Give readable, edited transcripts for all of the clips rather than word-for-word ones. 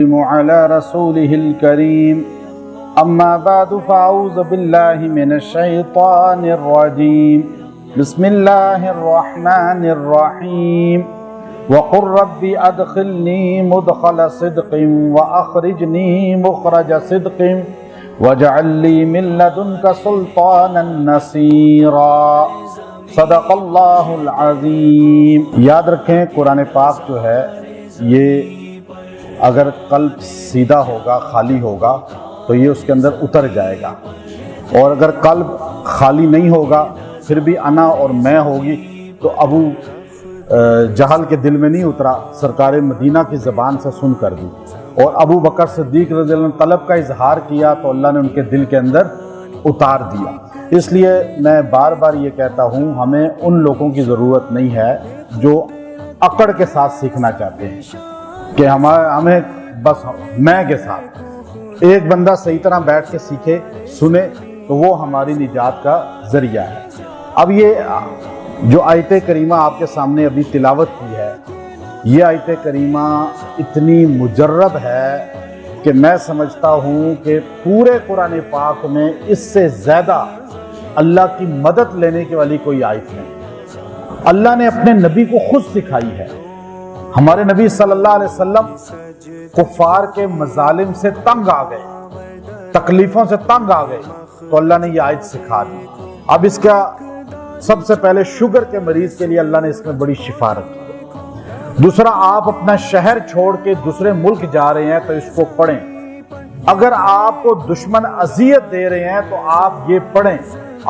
على رسوله الكريم أما بعد فأعوذ بالله من الشيطان الرجيم بسم الله الرحمن الرحيم وقل رب أدخلني مدخل صدق وأخرجني مخرج صدق واجعل لي من لدنك سلطانا نصيرا صدق اللہ العظیم۔ یاد رکھیں قرآن پاک جو ہے یہ اگر قلب سیدھا ہوگا، خالی ہوگا تو یہ اس کے اندر اتر جائے گا، اور اگر قلب خالی نہیں ہوگا پھر بھی انا اور میں ہوگی تو ابو جہل کے دل میں نہیں اترا، سرکار مدینہ کی زبان سے سن کر دی، اور ابو بکر صدیق رضی اللہ عنہ طلب کا اظہار کیا تو اللہ نے ان کے دل کے اندر اتار دیا۔ اس لیے میں بار بار یہ کہتا ہوں، ہمیں ان لوگوں کی ضرورت نہیں ہے جو اکڑ کے ساتھ سیکھنا چاہتے ہیں کہ ہمیں بس میں کے ساتھ ایک بندہ صحیح طرح بیٹھ کے سیکھے سنے تو وہ ہماری نجات کا ذریعہ ہے۔ اب یہ جو آیت کریمہ آپ کے سامنے ابھی تلاوت کی ہے، یہ آیت کریمہ اتنی مجرب ہے کہ میں سمجھتا ہوں کہ پورے قرآن پاک میں اس سے زیادہ اللہ کی مدد لینے کی والی کوئی آیت نہیں۔ اللہ نے اپنے نبی کو خود سکھائی ہے۔ ہمارے نبی صلی اللہ علیہ وسلم کفار کے مظالم سے تنگ آ گئے، تکلیفوں سے تنگ آ گئے تو اللہ نے یہ آیت سکھا دی۔ اب اس کا سب سے پہلے شوگر کے مریض کے لیے اللہ نے اس میں بڑی شفا رکھی۔ دوسرا، آپ اپنا شہر چھوڑ کے دوسرے ملک جا رہے ہیں تو اس کو پڑھیں۔ اگر آپ کو دشمن اذیت دے رہے ہیں تو آپ یہ پڑھیں۔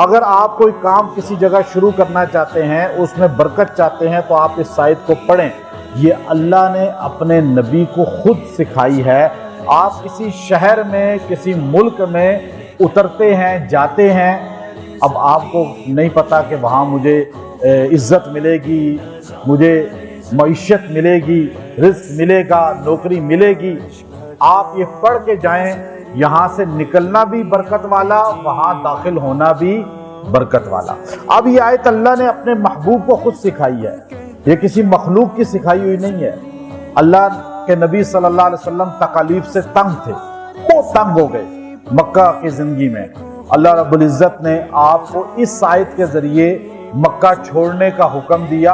اگر آپ کوئی کام کسی جگہ شروع کرنا چاہتے ہیں، اس میں برکت چاہتے ہیں تو آپ اس آیت کو پڑھیں۔ یہ اللہ نے اپنے نبی کو خود سکھائی ہے۔ آپ کسی شہر میں، کسی ملک میں اترتے ہیں، جاتے ہیں، اب آپ کو نہیں پتا کہ وہاں مجھے عزت ملے گی، مجھے معیشت ملے گی، رزق ملے گا، نوکری ملے گی۔ آپ یہ پڑھ کے جائیں، یہاں سے نکلنا بھی برکت والا، وہاں داخل ہونا بھی برکت والا۔ اب یہ آیت اللہ نے اپنے محبوب کو خود سکھائی ہے، یہ کسی مخلوق کی سکھائی ہوئی نہیں ہے۔ اللہ کے نبی صلی اللہ علیہ وسلم تکالیف سے تنگ تھے، بہت تنگ ہو گئے مکہ کی زندگی میں۔ اللہ رب العزت نے آپ کو اس آیت کے ذریعے مکہ چھوڑنے کا حکم دیا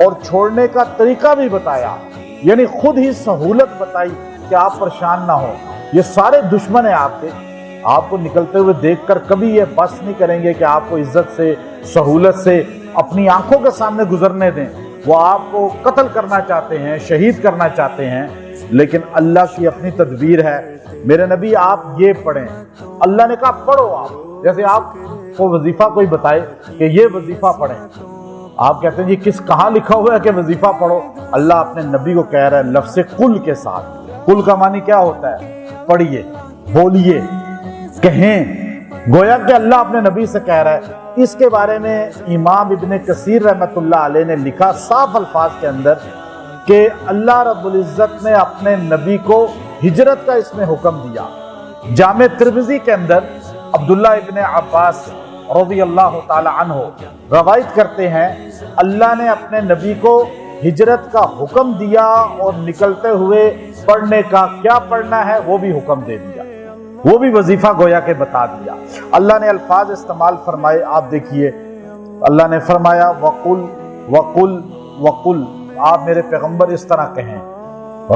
اور چھوڑنے کا طریقہ بھی بتایا، یعنی خود ہی سہولت بتائی کہ آپ پریشان نہ ہوں۔ یہ سارے دشمن ہیں آپ کے، آپ کو نکلتے ہوئے دیکھ کر کبھی یہ بس نہیں کریں گے کہ آپ کو عزت سے، سہولت سے اپنی آنکھوں کے سامنے گزرنے دیں۔ وہ آپ کو قتل کرنا چاہتے ہیں، شہید کرنا چاہتے ہیں، لیکن اللہ کی اپنی تدبیر ہے۔ میرے نبی آپ یہ پڑھیں، اللہ نے کہا پڑھو۔ آپ جیسے آپ کو وظیفہ کوئی بتائے کہ یہ وظیفہ پڑھیں، آپ کہتے ہیں جی کہاں لکھا ہوا ہے کہ وظیفہ پڑھو؟ اللہ اپنے نبی کو کہہ رہا ہے لفظ قل کے ساتھ۔ قل کا معنی کیا ہوتا ہے؟ پڑھیے، بولیے، کہیں۔ گویا کہ اللہ اپنے نبی سے کہہ رہا ہے۔ اس کے بارے میں امام ابن کثیر رحمۃ اللہ علیہ نے لکھا صاف الفاظ کے اندر کہ اللہ رب العزت نے اپنے نبی کو ہجرت کا اس میں حکم دیا۔ جامع ترمذی کے اندر عبداللہ ابن عباس رضی اللہ تعالی عنہ روایت کرتے ہیں، اللہ نے اپنے نبی کو ہجرت کا حکم دیا اور نکلتے ہوئے پڑھنے کا، کیا پڑھنا ہے وہ بھی حکم دے دیا، وہ بھی وظیفہ گویا کہ بتا دیا۔ اللہ نے الفاظ استعمال فرمائے، آپ دیکھیے، اللہ نے فرمایا وَقُلْ وَقُلْ وَقُلْ، آپ میرے پیغمبر اس طرح کہیں،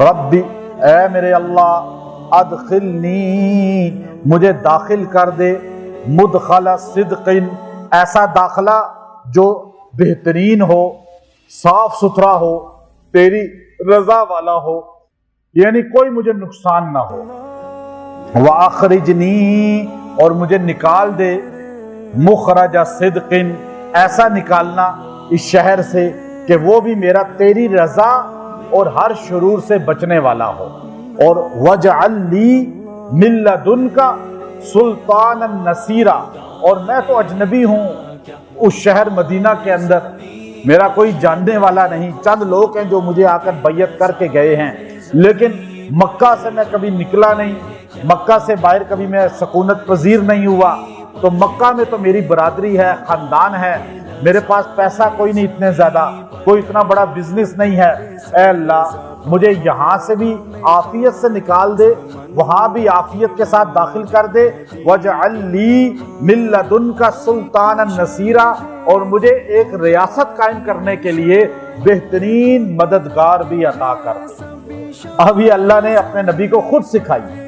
ربی، اے میرے اللہ، ادخلنی، مجھے داخل کر دے، مدخل صدق، ایسا داخلہ جو بہترین ہو، صاف ستھرا ہو، تیری رضا والا ہو، یعنی کوئی مجھے نقصان نہ ہو۔ وَأَخْرِجْنِي، اور مجھے نکال دے، مخرج صدق، ایسا نکالنا اس شہر سے کہ وہ بھی میرا تیری رضا اور ہر شرور سے بچنے والا ہو۔ اور وَاجْعَلْ لِي مِن لَّدُنْكَ سُلْطَانًا نَصِيرًا، اور میں تو اجنبی ہوں اس شہر مدینہ کے اندر، میرا کوئی جاننے والا نہیں، چند لوگ ہیں جو مجھے آ کر بیعت کر کے گئے ہیں، لیکن مکہ سے میں کبھی نکلا نہیں، مکہ سے باہر کبھی میں سکونت پذیر نہیں ہوا، تو مکہ میں تو میری برادری ہے، خاندان ہے، میرے پاس پیسہ کوئی نہیں اتنے زیادہ، کوئی اتنا بڑا بزنس نہیں ہے، اے اللہ مجھے یہاں سے بھی عافیت سے نکال دے، وہاں بھی عافیت کے ساتھ داخل کر دے، وَاجْعَلْ لِي مِن لَدُنْكَ سُلْطَانًا نَصِيرًا، اور مجھے ایک ریاست قائم کرنے کے لیے بہترین مددگار بھی عطا کر۔ اب یہ اللہ نے اپنے نبی کو خود سکھائی۔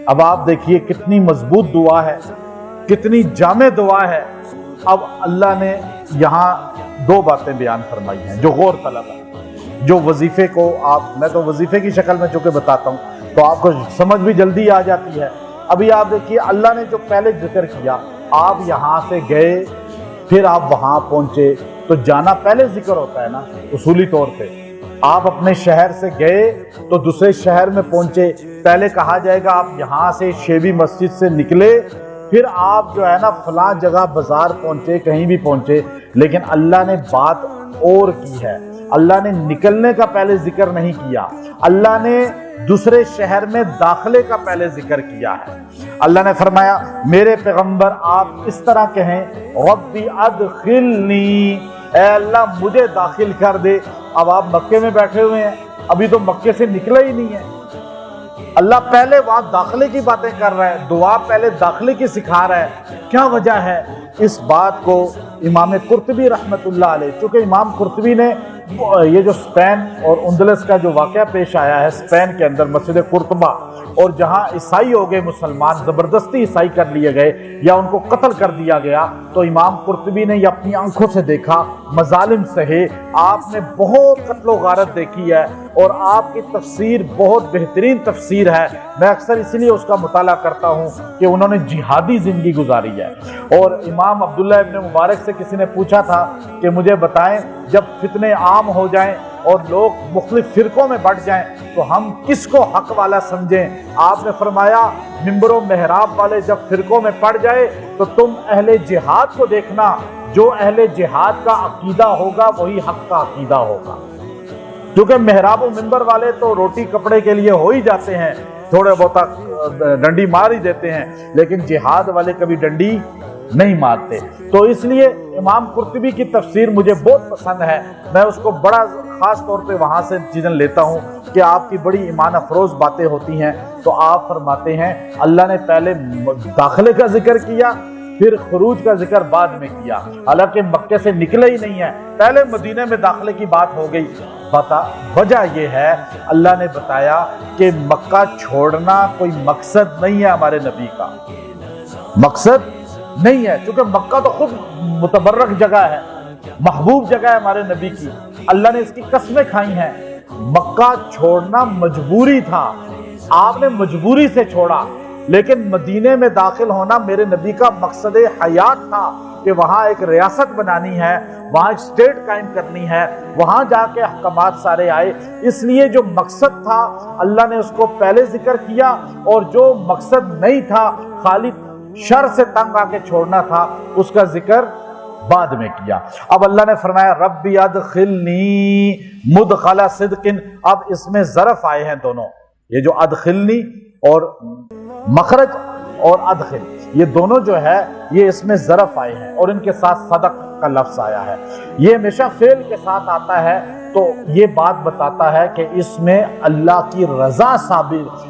اب آپ دیکھیے کتنی مضبوط دعا ہے، کتنی جامع دعا ہے۔ اب اللہ نے یہاں دو باتیں بیان فرمائی ہیں جو غور طلب ہے، جو وظیفے کو میں تو وظیفے کی شکل میں چونکہ بتاتا ہوں تو آپ کو سمجھ بھی جلدی آ جاتی ہے۔ ابھی آپ دیکھیے اللہ نے جو پہلے ذکر کیا، آپ یہاں سے گئے پھر آپ وہاں پہنچے، تو جانا پہلے ذکر ہوتا ہے نا اصولی طور پہ۔ آپ اپنے شہر سے گئے تو دوسرے شہر میں پہنچے، پہلے کہا جائے گا آپ یہاں سے شیبی مسجد سے نکلے، پھر آپ جو ہے نا فلاں جگہ بازار پہنچے، کہیں بھی پہنچے، لیکن اللہ نے بات اور کی ہے۔ اللہ نے نکلنے کا پہلے ذکر نہیں کیا، اللہ نے دوسرے شہر میں داخلے کا پہلے ذکر کیا ہے۔ اللہ نے فرمایا میرے پیغمبر آپ اس طرح کہیں، رب ادخلنی، اے اللہ مجھے داخل کر دے۔ اب آپ مکے میں بیٹھے ہوئے ہیں، ابھی تو مکے سے نکلے ہی نہیں ہے، اللہ پہلے وہاں داخلے کی باتیں کر رہا ہے، دعا پہلے داخلے کی سکھا رہا ہے۔ کیا وجہ ہے؟ اس بات کو امام قرطبی رحمت اللہ علیہ، چونکہ امام قرطبی نے یہ جو اسپین اور اندلس کا جو واقعہ پیش آیا ہے، اسپین کے اندر مسجد قرطبہ، اور جہاں عیسائی ہو گئے مسلمان، زبردستی عیسائی کر لیے گئے یا ان کو قتل کر دیا گیا، تو امام قرطبی نے یہ اپنی آنکھوں سے دیکھا، مظالم سہے، آپ نے بہت قتل و غارت دیکھی ہے، اور آپ کی تفسیر بہت بہترین تفسیر ہے۔ میں اکثر اس لیے اس کا مطالعہ کرتا ہوں کہ انہوں نے جہادی زندگی گزاری ہے۔ اور امام عبداللہ ابن مبارک سے کسی نے پوچھا تھا کہ مجھے بتائیں جب فتنے عام ہو جائیں اور لوگ مختلف فرقوں میں بٹ جائیں تو ہم کس کو حق والا سمجھیں؟ آپ نے فرمایا منبر و محراب والے جب فرقوں میں پڑ جائے تو تم اہل جہاد کو دیکھنا، جو اہل جہاد کا عقیدہ ہوگا وہی حق کا عقیدہ ہوگا۔ کیونکہ محراب و منبر والے تو روٹی کپڑے کے لیے ہو ہی جاتے ہیں، تھوڑے بہت ڈنڈی مار ہی دیتے ہیں، لیکن جہاد والے کبھی ڈنڈی نہیں مارتے۔ تو اس لیے امام قرطبی کی تفسیر مجھے بہت پسند ہے، میں اس کو بڑا خاص طور پہ وہاں سے چیزیں لیتا ہوں کہ آپ کی بڑی ایمان افروز باتیں ہوتی ہیں۔ تو آپ فرماتے ہیں اللہ نے پہلے داخلے کا ذکر کیا، پھر خروج کا ذکر بعد میں کیا، حالانکہ مکے سے نکلے ہی نہیں ہے، پہلے مدینے میں داخلے کی بات ہو گئی۔ وجہ یہ ہے اللہ نے بتایا کہ مکہ چھوڑنا کوئی مقصد نہیں ہے ہمارے نبی کا، مقصد نہیں ہے، چونکہ مکہ تو خود متبرک جگہ ہے، محبوب جگہ ہے ہمارے نبی کی، اللہ نے اس کی قسمیں کھائی ہیں۔ مکہ چھوڑنا مجبوری تھا، آپ نے مجبوری سے چھوڑا، لیکن مدینے میں داخل ہونا میرے نبی کا مقصد حیات تھا کہ وہاں ایک ریاست بنانی ہے، وہاں ایک اسٹیٹ قائم کرنی ہے، وہاں جا کے احکامات سارے آئے۔ اس لیے جو مقصد تھا اللہ نے اس کو پہلے ذکر کیا، اور جو مقصد نہیں تھا، خالی شر سے تنگ آ کے چھوڑنا تھا، اس کا ذکر بعد میں کیا۔ اب اللہ نے فرمایا ربی ادخلنی مدخل صدق، اب اس میں ظرف آئے ہیں دونوں، یہ جو ادخلنی اور مخرج اور ادخل، یہ دونوں جو ہے یہ اس میں ظرف آئے ہیں، اور ان کے ساتھ صدق کا لفظ آیا ہے۔ یہ ہمیشہ فعل کے ساتھ آتا ہے، تو یہ بات بتاتا ہے کہ اس میں اللہ کی رضا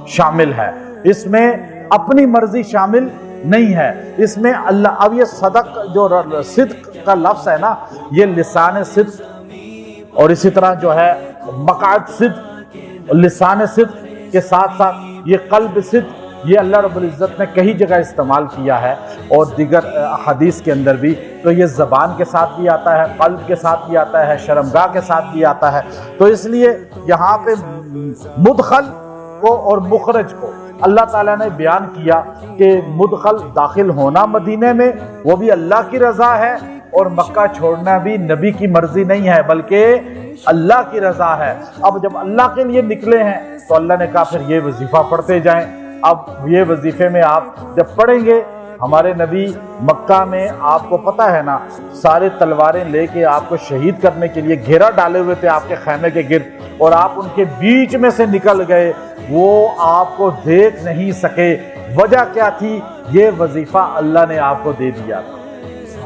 شامل ہے، اس میں اپنی مرضی شامل نہیں ہے، اس میں اللہ۔ اب یہ صدق جو صدق کا لفظ ہے نا، یہ لسان صدق، اور اسی طرح جو ہے مقعد صدق، لسان صدق کے ساتھ ساتھ یہ قلب صدق، یہ اللہ رب العزت نے کئی جگہ استعمال کیا ہے، اور دیگر حدیث کے اندر بھی۔ تو یہ زبان کے ساتھ بھی آتا ہے، قلب کے ساتھ بھی آتا ہے، شرمگاہ کے ساتھ بھی آتا ہے۔ تو اس لیے یہاں پہ مدخل کو اور مخرج کو اللہ تعالیٰ نے بیان کیا کہ مدخل داخل ہونا مدینے میں وہ بھی اللہ کی رضا ہے، اور مکہ چھوڑنا بھی نبی کی مرضی نہیں ہے بلکہ اللہ کی رضا ہے۔ اب جب اللہ کے لیے نکلے ہیں تو اللہ نے کہا پھر یہ وظیفہ پڑھتے جائیں۔ اب یہ وظیفے میں آپ جب پڑھیں گے، ہمارے نبی مکہ میں آپ کو پتہ ہے نا، سارے تلواریں لے کے آپ کو شہید کرنے کے لیے گھیرا ڈالے ہوئے تھے آپ کے خیمے کے گرد، اور آپ ان کے بیچ میں سے نکل گئے، وہ آپ کو دیکھ نہیں سکے۔ وجہ کیا تھی؟ یہ وظیفہ اللہ نے آپ کو دے دیا تھا۔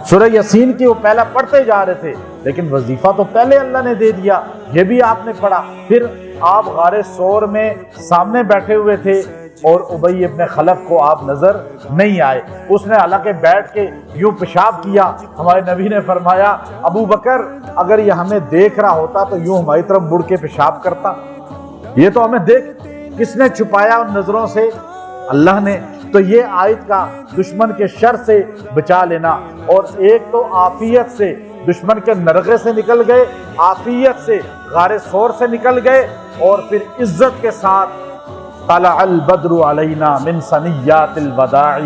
سورہ یاسین کی وہ پہلا پڑھتے جا رہے تھے، لیکن وظیفہ تو پہلے اللہ نے دے دیا، یہ بھی آپ نے پڑھا۔ پھر آپ غار ثور میں سامنے بیٹھے ہوئے تھے اور ابی ابن خلف کو آپ نظر نہیں آئے، اس نے حالانکہ بیٹھ کے یوں پیشاب کیا، ہمارے نبی نے فرمایا ابو بکر اگر یہ ہمیں دیکھ رہا ہوتا تو یوں ہماری طرف مڑ کے پیشاب کرتا، یہ تو ہمیں دیکھ، کس نے چھپایا ان نظروں سے؟ اللہ نے۔ تو یہ آیت کا دشمن کے شر سے بچا لینا، اور ایک تو عافیت سے دشمن کے نرغے سے نکل گئے، عافیت سے غار ثور سے نکل گئے، اور پھر عزت کے ساتھ طلع البدر علینا من ثنیات الوداع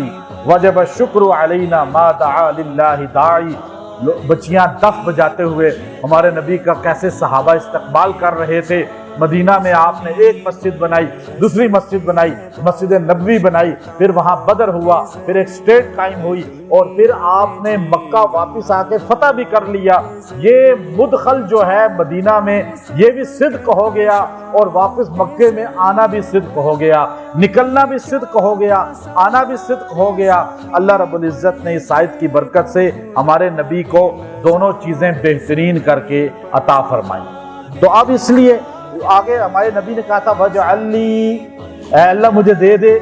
وجب الشکر علینا ما دعا للہ داعی۔ بچیاں دف بجاتے ہوئے ہمارے نبی کا کیسے صحابہ استقبال کر رہے تھے۔ مدینہ میں آپ نے ایک مسجد بنائی، دوسری مسجد بنائی، مسجد نبوی بنائی، پھر وہاں بدر ہوا، پھر ایک اسٹیٹ قائم ہوئی، اور پھر آپ نے مکہ واپس آ کے فتح بھی کر لیا۔ یہ مدخل جو ہے مدینہ میں یہ بھی صدق ہو گیا، اور واپس مکے میں آنا بھی صدق ہو گیا، نکلنا بھی صدق ہو گیا، آنا بھی صدق ہو گیا۔ اللہ رب العزت نے اس آیت کی برکت سے ہمارے نبی کو دونوں چیزیں بہترین کر کے عطا فرمائیں۔ تو اب اس لیے آگے ہمارے نبی نے کہا تھا وَاجْعَلْ لِي، اے اللہ مجھے دے دے۔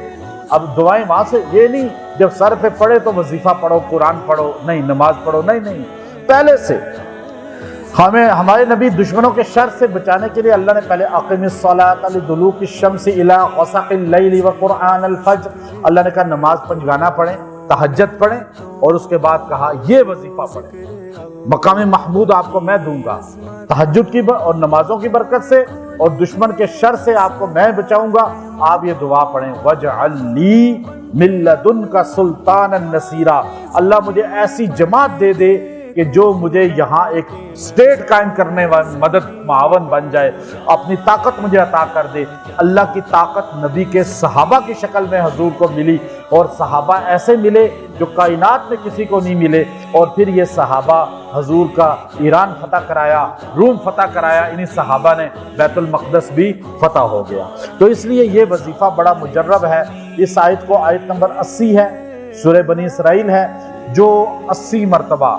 اب دعائیں وہاں سے، یہ نہیں جب سر پہ پڑھے تو وظیفہ پڑھو، قرآن پڑھو، نہیں نماز پڑھو، نہیں، پہلے سے ہمارے نبی دشمنوں کے شر سے بچانے کے لیے اللہ نے پہلے اقم الصلاۃ لدلوک الشمس الی غسق اللیل وقرآن الفجر، اللہ نے کہا نماز پنجگانہ پڑھیں، تہجد پڑھیں، اور اس کے بعد کہا یہ وظیفہ پڑھیں، مقام محمود آپ کو میں دوں گا تہجد کی اور نمازوں کی برکت سے، اور دشمن کے شر سے آپ کو میں بچاؤں گا۔ آپ یہ دعا پڑھیں وَاجْعَلْ لِي مِن لَدُنْكَ سُلْطَانًا نَصِيرًا، اللہ مجھے ایسی جماعت دے دے کہ جو مجھے یہاں ایک اسٹیٹ قائم کرنے والا مدد معاون بن جائے، اپنی طاقت مجھے عطا کر دے۔ اللہ کی طاقت نبی کے صحابہ کی شکل میں حضور کو ملی، اور صحابہ ایسے ملے جو کائنات میں کسی کو نہیں ملے، اور پھر یہ صحابہ حضور کا ایران فتح کرایا، روم فتح کرایا، انہی صحابہ نے بیت المقدس بھی فتح ہو گیا۔ تو اس لیے یہ وظیفہ بڑا مجرب ہے۔ اس آیت کو آیت نمبر 80 ہے، سورہ بنی اسرائیل ہے، جو 80 مرتبہ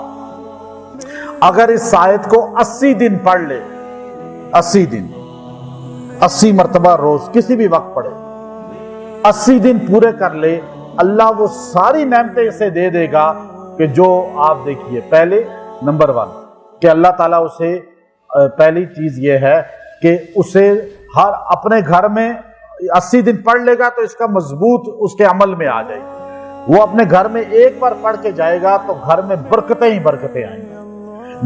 اگر اس آیت کو 80 دن پڑھ لے، 80 دن 80 مرتبہ روز کسی بھی وقت پڑھے، 80 دن پورے کر لے، اللہ وہ ساری نعمتیں اسے دے دے گا کہ جو آپ دیکھیے۔ پہلے نمبر 1 کہ اللہ تعالیٰ اسے، پہلی چیز یہ ہے کہ اسے ہر اپنے گھر میں 80 دن پڑھ لے گا تو اس کا مضبوط اس کے عمل میں آ جائے گی۔ وہ اپنے گھر میں ایک بار پڑھ کے جائے گا تو گھر میں برکتیں ہی برکتیں آئیں گی۔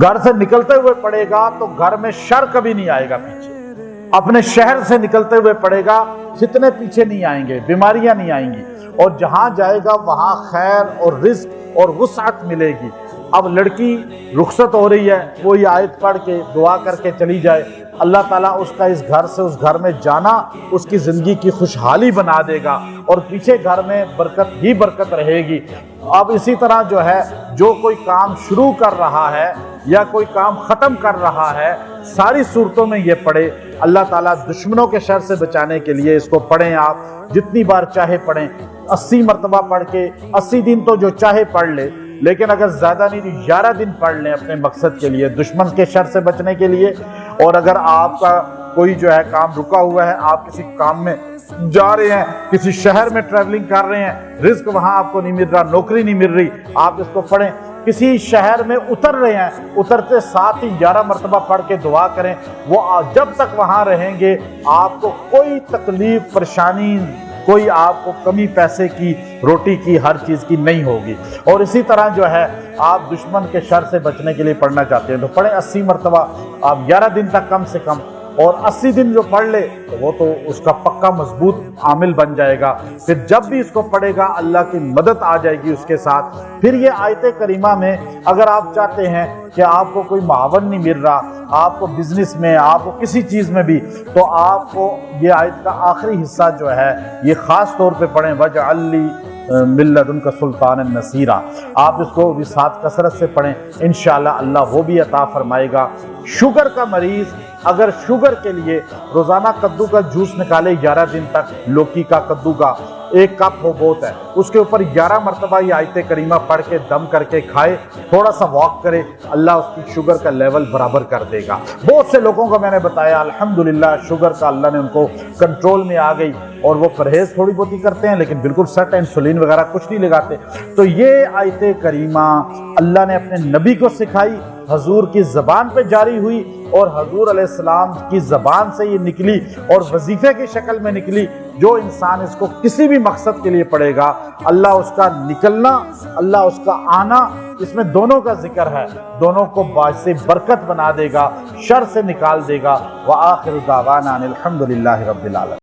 گھر سے نکلتے ہوئے پڑھے گا تو گھر میں شر کبھی نہیں آئے گا پیچھے۔ اپنے شہر سے نکلتے ہوئے پڑھے گا، فتنے پیچھے نہیں آئیں گے، بیماریاں نہیں آئیں گی، اور جہاں جائے گا وہاں خیر اور رزق اور وسعت ملے گی۔ اب لڑکی رخصت ہو رہی ہے، وہ یہ آیت پڑھ کے دعا کر کے چلی جائے، اللہ تعالیٰ اس کا اس گھر سے اس گھر میں جانا اس کی زندگی کی خوشحالی بنا دے گا، اور پیچھے گھر میں برکت ہی برکت رہے گی۔ اب اسی طرح جو ہے جو کوئی کام شروع کر رہا ہے یا کوئی کام ختم کر رہا ہے، ساری صورتوں میں یہ پڑھے۔ اللہ تعالیٰ دشمنوں کے شر سے بچانے کے لیے اس کو پڑھیں، آپ جتنی بار چاہے پڑھیں، 80 مرتبہ پڑھ کے 80 دن تو جو چاہے پڑھ لے، لیکن اگر زیادہ نہیں تو 11 دن پڑھ لیں اپنے مقصد کے لیے، دشمن کے شر سے بچنے کے لیے۔ اور اگر آپ کا کوئی جو ہے کام رکا ہوا ہے، آپ کسی کام میں جا رہے ہیں، کسی شہر میں ٹریولنگ کر رہے ہیں، رزق وہاں آپ کو نہیں مل رہا، نوکری نہیں مل رہی، آپ اس کو پڑھیں۔ کسی شہر میں اتر رہے ہیں، اترتے ساتھ ہی 11 مرتبہ پڑھ کے دعا کریں، وہ جب تک وہاں رہیں گے آپ کو کوئی تکلیف پریشانی، کوئی آپ کو کمی پیسے کی، روٹی کی، ہر چیز کی نہیں ہوگی۔ اور اسی طرح جو ہے آپ دشمن کے شر سے بچنے کے لیے پڑھنا چاہتے ہیں تو پڑھیں 80 مرتبہ، آپ 11 دن تک کم سے کم، اور 80 دن جو پڑھ لے تو وہ تو اس کا پکا مضبوط عامل بن جائے گا۔ پھر جب بھی اس کو پڑھے گا اللہ کی مدد آ جائے گی اس کے ساتھ۔ پھر یہ آیت کریمہ میں اگر آپ چاہتے ہیں کہ آپ کو کوئی معاون نہیں مل رہا، آپ کو بزنس میں، آپ کو کسی چیز میں بھی، تو آپ کو یہ آیت کا آخری حصہ جو ہے یہ خاص طور پہ پڑھیں وَاجْعَلْ لِي مِن لَدُنْكَ سُلْطَانًا نَصِيرًا۔ آپ اس کو بھی ساتھ کثرت سے پڑھیں، انشاءاللہ اللہ وہ بھی عطا فرمائے گا۔ شوگر کا مریض اگر شوگر کے لیے روزانہ کدو کا جوس نکالے 11 دن تک، لوکی کا، کدو کا، ایک کپ ہو بہت ہے، اس کے اوپر 11 مرتبہ یہ آیت کریمہ پڑھ کے دم کر کے کھائے، تھوڑا سا واک کرے، اللہ اس کی شوگر کا لیول برابر کر دے گا۔ بہت سے لوگوں کو میں نے بتایا الحمدللہ شوگر کا اللہ نے ان کو کنٹرول میں آ گئی، اور وہ پرہیز تھوڑی بہت ہی کرتے ہیں لیکن بالکل سیٹ انسولین وغیرہ کچھ نہیں لگاتے۔ تو یہ آیت کریمہ اللہ نے اپنے نبی کو سکھائی، حضور کی زبان پہ جاری ہوئی، اور حضور علیہ السلام کی زبان سے یہ نکلی اور وظیفے کی شکل میں نکلی۔ جو انسان اس کو کسی بھی مقصد کے لیے پڑھے گا، اللہ اس کا نکلنا، اللہ اس کا آنا، اس میں دونوں کا ذکر ہے، دونوں کو باعث برکت بنا دے گا، شر سے نکال دے گا۔ وآخر دعوانا ان الحمد للہ رب العالمین۔